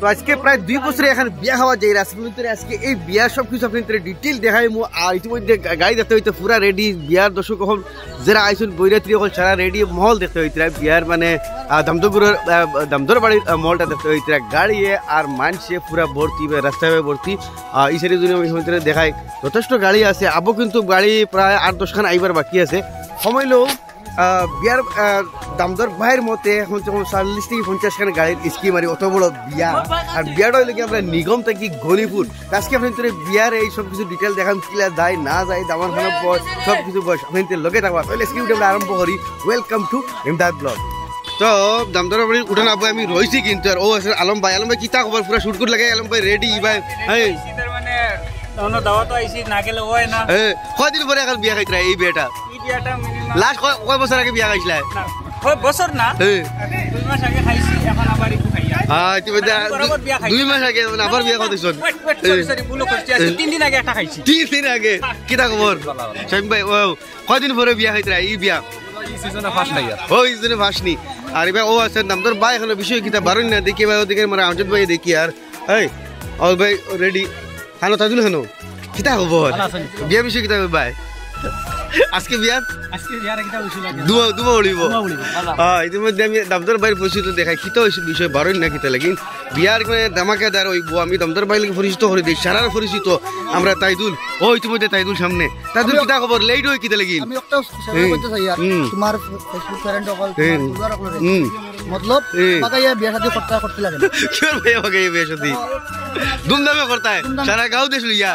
তো আজকে প্রায় 2 বছরে এখন বিয়া হওয়া যায় রাজনীতির আজকে এই বিয়ার সবকিছু আপনাদের ডিটেল দেখাই মু ইতিমধ্যে গাড়ি দেখতে হইতে পুরা রেডি বিয়ার দর্শক এখন যারা আইসুন বৈরাত্রী এখন সারা রেডি মহল দেখতে হইতে বিয়ার মানে দামদর বাড়ির মহলটা দেখতে হইতে গাড়ি আর মানসে পুরা ভর্তি রাস্তায় ভর্তি এই সাইডে যদি দেখাই যথেষ্ট গাড়ি আছে আবো কিন্তু গাড়ি প্রায় 8-10 খান আইবার বাকি আছে সময় লোক বিয়ার দামদর ভাইয়ের মতে এখন যখন 40 থেকে 50 খান গাড়ির স্কিম আর অত বড় বিয়া আর বিয়াটা হইলে কি আমরা নিগম থেকে গলিপুর আজকে আপনার বিয়ার এই সব কিছু ডিটেল দেখান কিলা যায় না যায় দামান খানের সব কিছু বয়স আপনাদের লগে থাকবা তাহলে স্কিমটা আমরা আরম্ভ করি ওয়েলকাম টু ইমদাদ ব্লগ তো দামদর বাড়ির উঠান আবু আমি রয়েছি কিন্তু আর ও আছে আলম ভাই কিতা খবর পুরা শুট করে লাগে আলম ভাই রেডি ভাই মানে দাওয়াত আইছি না গেলে হয় না কয়দিন পরে এখন বিয়া খাইতরা এই বিয়াটা লাস্ট কয় বছর আগে বিয়া খাইছিলা বছর না 2 মাস আগে খাইছি এখন আবার একটু খাইয়া হ্যাঁ ইতিমধ্যে 2 মাস আগে আবার বিয়া খাইছো সরি ভুল করছি 3 দিন আগে একটা খাইছি 3 দিন আগে কিতা খবর শামিম ভাই কয়দিন পরে বিয়া খাইতরা এই বিয়া এই সিজনে ফার্স্ট নাই ওই সিজনে ফার্স্ট নি আর ভাই ও আছে দামদর ভাই এখন বিষয় কিতা বারণ না দেখি ভাই ওদিকে মানে আমজাদ ভাই দেখি আর এই ও ভাই রেডি হানো তাজুল হানো কিতা খবর বিয়া বিষয় কিতা ভাই আজকে বিয়ার দুমা উড়িব ইতিমধ্যে আমি দামদর বাইর পরিচিত দেখাই কিতা বিষয় বারণ না কিতা লাগিন বিয়ার মানে দামাকাদার হইব আমি দামদর বাইর পরিচিত করে দিই সারার পরিচিত আমরা তাইদুল ও ইতিমধ্যে তাইদুল সামনে তাইদুল কিতা খবর লেট হই কিতা লাগিন আমি একটা শেয়ার করতে চাই আর তোমার ফেসবুক ফ্রেন্ড অকল मतलब বাগাইয়া বিয়া শাদী করতে লাগে কি ভাই বাগাইয়া বিয়া শাদী ধুমধামে করতা है সারা গাঁও দেশ লিয়া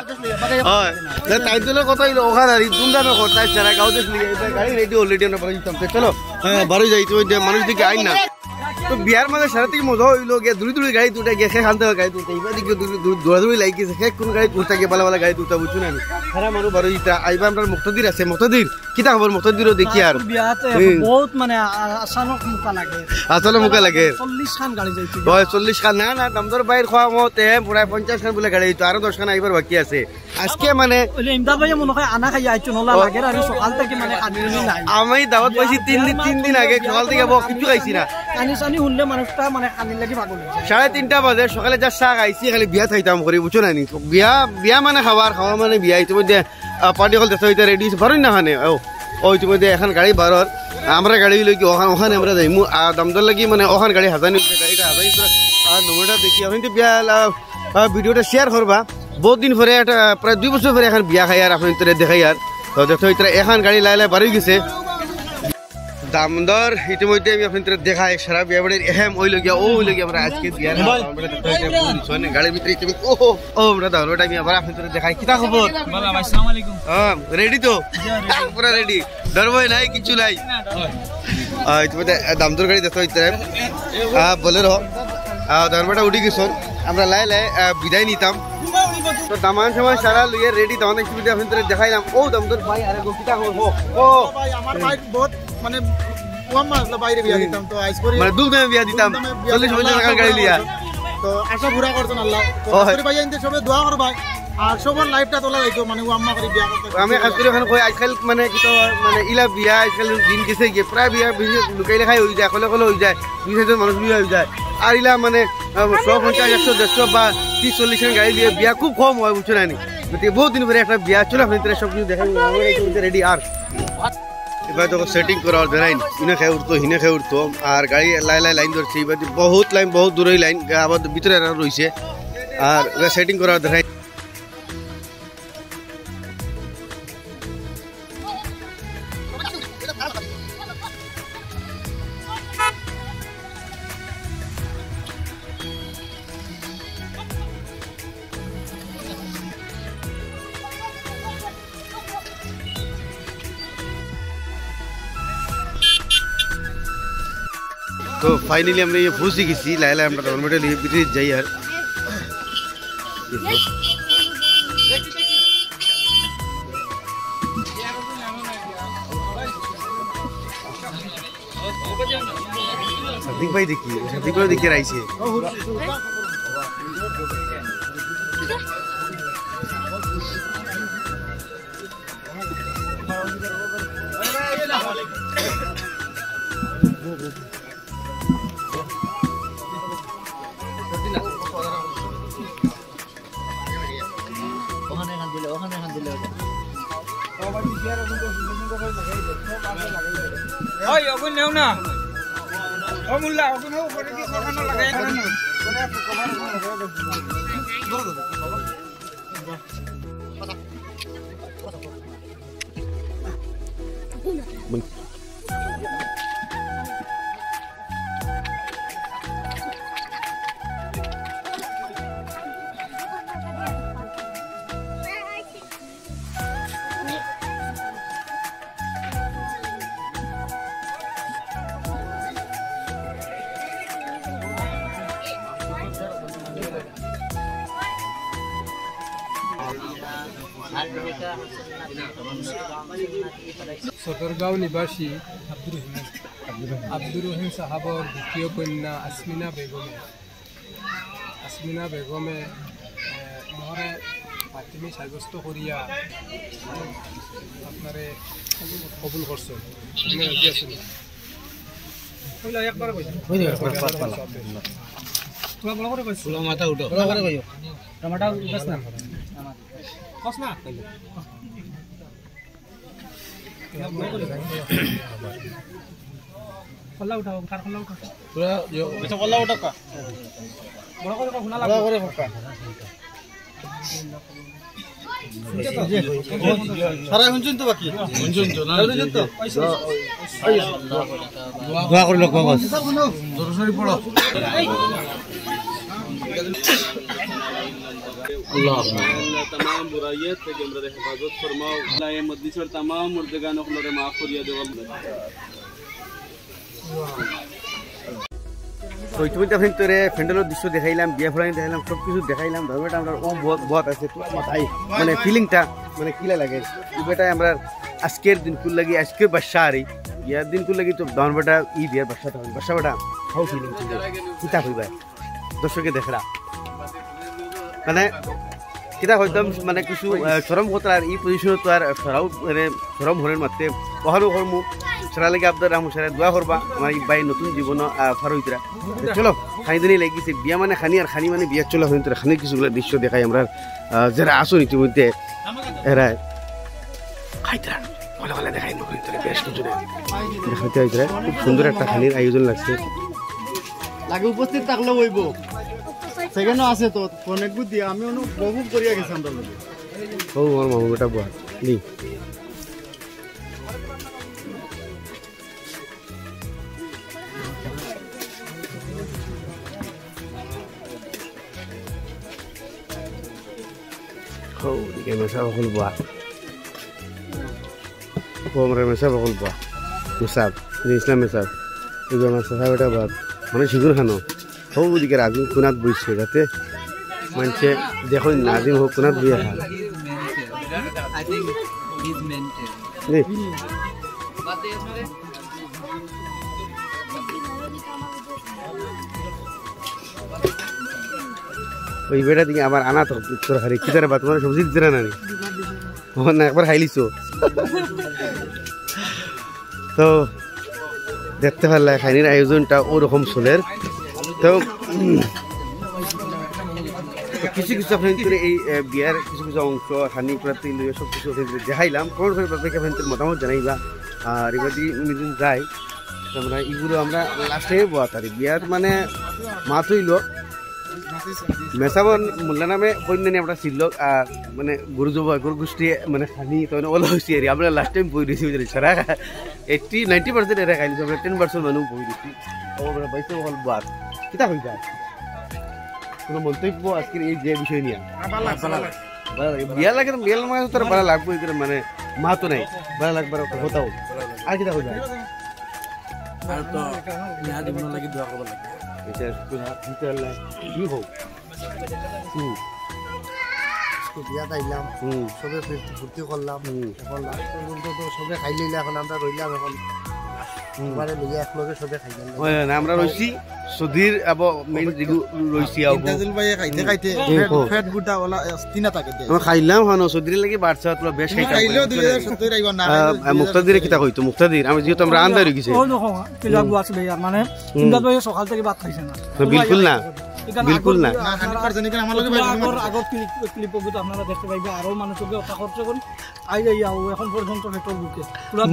হয় তাইদুলের কথা হইলো ওখানে ধুমধামে করতা है সারা গাঁও দেশ লিয়া গাড়ি রেডি অলরেডি আমরা বাড়ি যেতাম চলো হ্যাঁ বাড়ি যাই তো মানুষ দিকে আইন না তো বিয়ার মাঝে সারা থেকে মজা হইলো গিয়ে দূরে গাড়ি দুটা গিয়ে খেয়ে খানতে গাড়ি দুটা এবার দিকে দৌড়াদৌড়ি লাগিয়েছে খেয়ে কোন গাড়ি দুটা গিয়ে বালা গাড়ি দুটা বুঝছো না আমি সারা মানুষ বারো ইটা আইবা আমরা মুক্তদির আছে মুক্তদির কিতা খবর মুক্তদিরও দেখি আর বহুত মানে আসানক মুকা লাগে আসলে মুকা লাগে 40 খান গাড়ি যাইছে ওই 40 খান না দামদর বাইর খাওয়া মতে প্রায় 50 খান বলে গাড়ি হইতো আর 10 খান আইবার বাকি আছে আজকে মানে ওই ইমদাদ ভাই মনে হয় আনা খাই আইছো নলা লাগে আর সকাল থেকে মানে আনিনি নাই আমি দাওয়াত পাইছি 3 দিন আগে সকাল থেকে কিছু খাইছি না কানি শুনলে মানুষটা মানে আনি লাগি পাগল 3:30 বাজে সকালে যা চা খাইছি খালি বিয়া খাইতাম করি বুঝছো না নি বিয়া মানে খাওয়া মানে বিয়া ইতিমধ্যে পার্টি হল দেখতে হইতে রেডি বারোই না খানে ও ইতিমধ্যে এখন গাড়ি বারোর আমরা গাড়ি লই কি ওখানে আমরা যাইমু দামদর লাগি মানে ওখানে গাড়ি হাজানি গাড়িটা হাজানি আর নম্বরটা দেখি আপনি বিয়া ভিডিওটা শেয়ার করবা বহুত দিন পরে একটা প্রায় 2 বছর পরে এখন বিয়া খাই আর আপনি দেখাই আর তো দেখতে হইতে এখন গাড়ি লাই বাড়ি গেছে দামদর ইতিমধ্যে আমি আপনাদের দেখাই সারা বিয়া বাড়ির এহেম ওই লগিয়া আমরা আজকে বিয়ার গাড়ির ভিতরে ও আমরা দামদরটা আমি আবার আপনাদের দেখাই কিতা খবর আসসালামু আলাইকুম হ্যাঁ রেডি তো পুরা রেডি ডরবই নাই কিছু নাই ইতিমধ্যে দামদর গাড়ি দেখতে হইতে বলেরো দামদরটা উঠি গেছ আমরা লাই বিদায় নিতাম তো দামান সময় সারা লইয়ে রেডি দামান একটু আপনাদের দেখাইলাম ও দামদর ভাই আরে কিতা খবর ও ভাই আমার বাইক বহুত মানে কম মাসলা বাইরে বিয়া দিতাম তো আইস করি মানে দুধে বিয়া দিতাম 40 বছর টাকার গাড়ি লিয়া তো আশা পুরা করতেন আল্লাহ তো করে ভাই এনতে সবে দোয়া করবা আর সবার লাইফটা তোলা যাইতো মানে ও আম্মা করে বিয়া করতে আমি কাজ করে ওখানে কই আজকাল মানে কি তো মানে ইলা বিয়া আজকাল দিন গেছে গিয়ে প্রায় বিয়া লুকাইলে খাই হয়ে যায় কলে হয়ে যায় 20,000 মানুষ বিয়া হয়ে যায় আর ইলা মানে 150 100 বা 30-40 গাড়ি দিয়ে বিয়া খুব কম হয় বুঝছো না নি বহুত দিন পরে একটা বিয়া চলে আপনাদের সব কিছু দেখাই রেডি আর এবার তো সেটিং করা দেখাই ইনে খেয়ে উঠতো হিনে খেয়ে উঠতো আর গাড়ি লাইন ধরছে এবার বহুত লাইন বহুত দূরেই লাইন আবার ভিতরে রয়েছে আর সেটিং করা দেখাই तो फाइनली हमने ये फूसी गई लाइला हम टोर्नामेंट लिए जाइए यार भाई देखिए आई से ওই অগুন নেও না ও মুল্লা অগুন নেও করে কি খানো লাগাই করে না সদরগাঁও নিবাসী আব্দুর রহিম সাহাবর দ্বিতীয় কন্যা আসমিনা বেগমে মহরে ফাতিমি সাব্যস্ত করিয়া আপনারে কবুল করছেন আপনি রাজি আছেন একবার মাথা উঠো টমাটা উঠাস না কসনা খোলা উঠাও কার খোলা উঠাও পুরা আচ্ছা খোলা উঠাও কা বড় করে খোলা লাগা করে খোকা সারা শুনছেন তো বাকি শুনছেন তো না শুনছেন তো দোয়া করে লোক বাস দরশরি পড়ো अल्लाह तमाम बुराइयत से हमरा रे हिफाजत फरमाओ अल्लाह ये मजलिस और तमाम मुर्दगानों को रे माफ करिया दे তো ইতিমধ্যে আপনি তোরে ফ্যান্ডেলের দৃশ্য দেখাইলাম বিয়া ফ্লাইন দেখাইলাম সব কিছু দেখাইলাম ধর্মটা আমরা ও বহুত আছে তোমার মাথায় মানে ফিলিংটা মানে কিলা লাগে বেটাই আমরা আজকের দিন কুল লাগি আজকের বাসা আরি বিয়ার দিন কুল লাগি তো ধর্মটা ই বিয়ার বাসা তখন বাসা বেটা হাউ ফিলিং কিতা হইবা দর্শকে দেখরা মানে কিতা হয়তো মানে কিছু সরম হতো আর এই পজিশনে তো আর সরাও মানে সরম হরের মাত্রে কখনো কর্ম সেটা লাগে আপনার রামু সারা দোয়া করবা আমার এই বাই নতুন জীবন ফার হইতরা চলো খানি দিনই লাগিয়েছে বিয়া মানে খানি আর খানি মানে বিয়া চলা হইতরা খানি কিছুগুলো দৃশ্য দেখাই আমরা যারা আসুন ইতিমধ্যে এরা খাইতরা ভালো ভালো দেখাই নইতরা বেশ কিছু দেখাইতে হইতরা খুব সুন্দর একটা খানির আয়োজন লাগছে লাগে উপস্থিত থাকলে হইব সেখানে আছে তো অনেক বুদ্ধি আমি বহু করিয়া গেছি আমরা ও আমার মামু বেটা বুয়া নি Oh, di masa bakul buah. Oh, mereka masa bakul buah. Mesab, ini Islam mesab. Juga masa saya udah buat. Mana sigur hano. Oh, di kira azim kunat buishe, kate. Manche, देखो नाजिम हो kunat buya ha. I think he's mental. Nih. ওই বেটা দিকে আবার আনা তো তোর হারে কি তারা বাত মানে সবজি দিরা না না একবার খাইলিছো তো দেখতে পারলে খাইনির আয়োজনটা ওরকম চলের তো কিছু কিছু আপনার এই বিয়ার কিছু কিছু অংশ হানি প্রার্থী সব কিছু দেখাইলাম কোন আপনাদের মতামত জানাইবা আর এবার যদি যাই আমরা এগুলো আমরা লাস্টে বোয়া তারি বিয়ার মানে মাছ হইল মেসাবন মোল্লা নামে কন্যানি আমরা ছিল মানে গরু গোষ্ঠী মানে খানি তখন ওলা হয়েছি আর আমরা লাস্ট টাইম বই দিয়েছি সারা 90% এরা খাইছি আমরা 10% মানুষ বই দিচ্ছি আমরা বাইসে হল বাদ কিতা হয়ে যায় কোনো মন্তব্য আজকের এই যে বিষয় নিয়ে বিয়া লাগে বিয়াল মানে তোর ভালো লাগবে মানে মা তো নাই ভালো লাগবার হতাও আর কিতা হয়ে যায় আর তো ইয়া জীবন লাগি দোয়া করব লাগে এটা ভিতরে কি হোক বিয়া খাইলাম সবে ফুর্তি করলাম এখন লাস্ট পর্যন্ত তো সবে খাই লইলে এখন আমরা রইলাম এখন এবারে লইয়া একলগে সবে খাইলাম আমরা রইছি সুধীর আব মেন দিগু রইছি আব ইন্দাজুল ভাই খাইতে খাইতে ফেট গুটা ওলা তিনা থাকে দে খাইলাম হানো সুধীর লাগি বাড়ছা তো বেশ খাইলো 2070 আইবা না মুক্তাদিরে কিতা কইতো মুক্তাদির আমি যেহেতু আমরা আন্দার গেছি ও দেখো কি লাগু আছে ভাই মানে ইন্দাজ ভাই সকাল থেকে ভাত খাইছে না বিলকুল না বিলকুল না আগর ক্লিপগুলো আপনারা দেখতে পাইবেন আরো মানুষকে অর্থ খরচ করুন আই যাই এখন পর্যন্ত পেট্রোল বুকে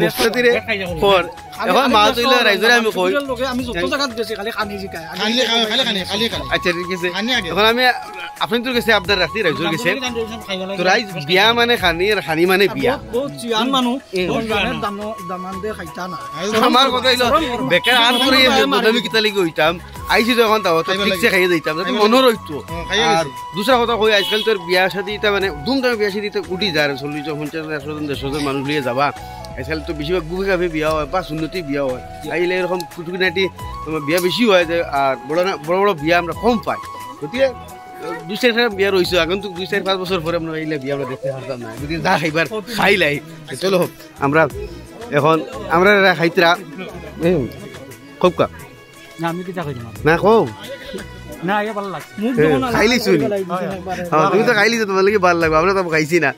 মুখতিরে পর এখন মাছ হইলে রাইজরে আমি কই আমি যত জায়গা গেছি খালি খানি জিকায় আচ্ছা ঠিক আছে এখন আমি আপনি তো গেছে আপনার রাত্রি রাইজর গেছে তো রাইজ বিয়া মানে খানি আর খানি মানে বিয়া বহুত চিয়ান মানুষ গানের দামান দে খাইতা না আমার কথা হইলো বেকার আর করে বদনামি কিতা লাগি হইতাম আইছি যখন তাও তো ঠিকছে খাইয়ে দিতাম যাতে মনে রইতো আর দুসরা কথা কই আজকাল তোর বিয়া শাদী এটা মানে ধুমধামে বিয়া শাদী উঠি যায় 40 50 100 জন 100 জন মানুষ লিয়ে যাবা আজকাল তো বেশিরভাগ বুকে কাফে বিয়া হয় বা সুন্নতি বিয়া হয় আইলে এরকম কুটুকিনাটি বিয়া বেশি হয় আর বড় বড় বিয়া আমরা কম পাই গতিকে 2-4 বিয়া রয়েছে এখন তো 2-4-5 বছর পরে আমরা এইলে বিয়া আমরা দেখতে পারতাম না যদি যা খাইবার খাইলাই চলো আমরা এখন আমরা খাইতরা খুব কা না আমি কিটা কই না কও না আগে ভালো লাগছে মুখ খাইলি শুনি হ্যাঁ তুমি তো খাইলি তো তোমার লাগি ভালো লাগবে আমরা তো খাইছি না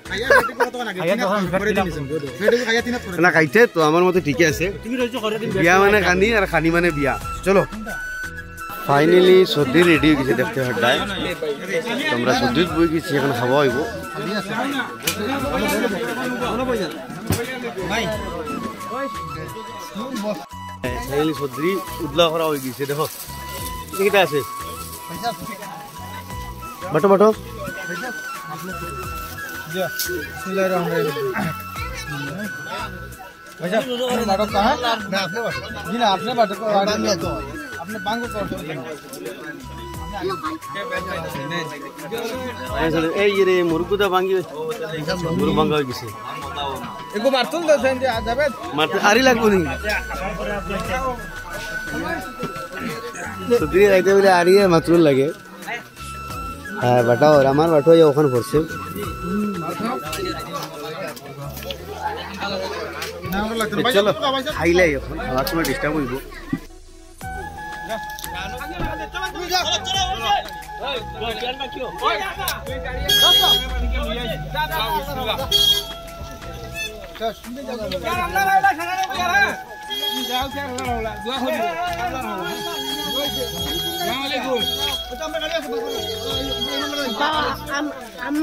না খাইছে তো আমার মতে ঠিকই আছে বিয়া মানে খানি আর খানি মানে বিয়া চলো ফাইনালি সর্দি রেডি হয়ে গেছে দেখতে হঠাৎ তোমরা সর্দি বই গেছি এখন খাওয়া হইব ফাইনালি সর্দি উদলা করা হয়ে গেছে দেখো কিটা আছে বাটো বাটো এই রে মুরগুদা ভাঙ্গি মুরগ ভাঙ্গা হয়ে গেছে আরি লাগবো নি সর্দি রাইতে বলে আরিয়ে মাত্র লাগে হ্যাঁ বাটাও আমার বাটো ওখানে পড়ছে চলো খাইলাই এখন আমার সময় ডিস্টার্ব হইব I'm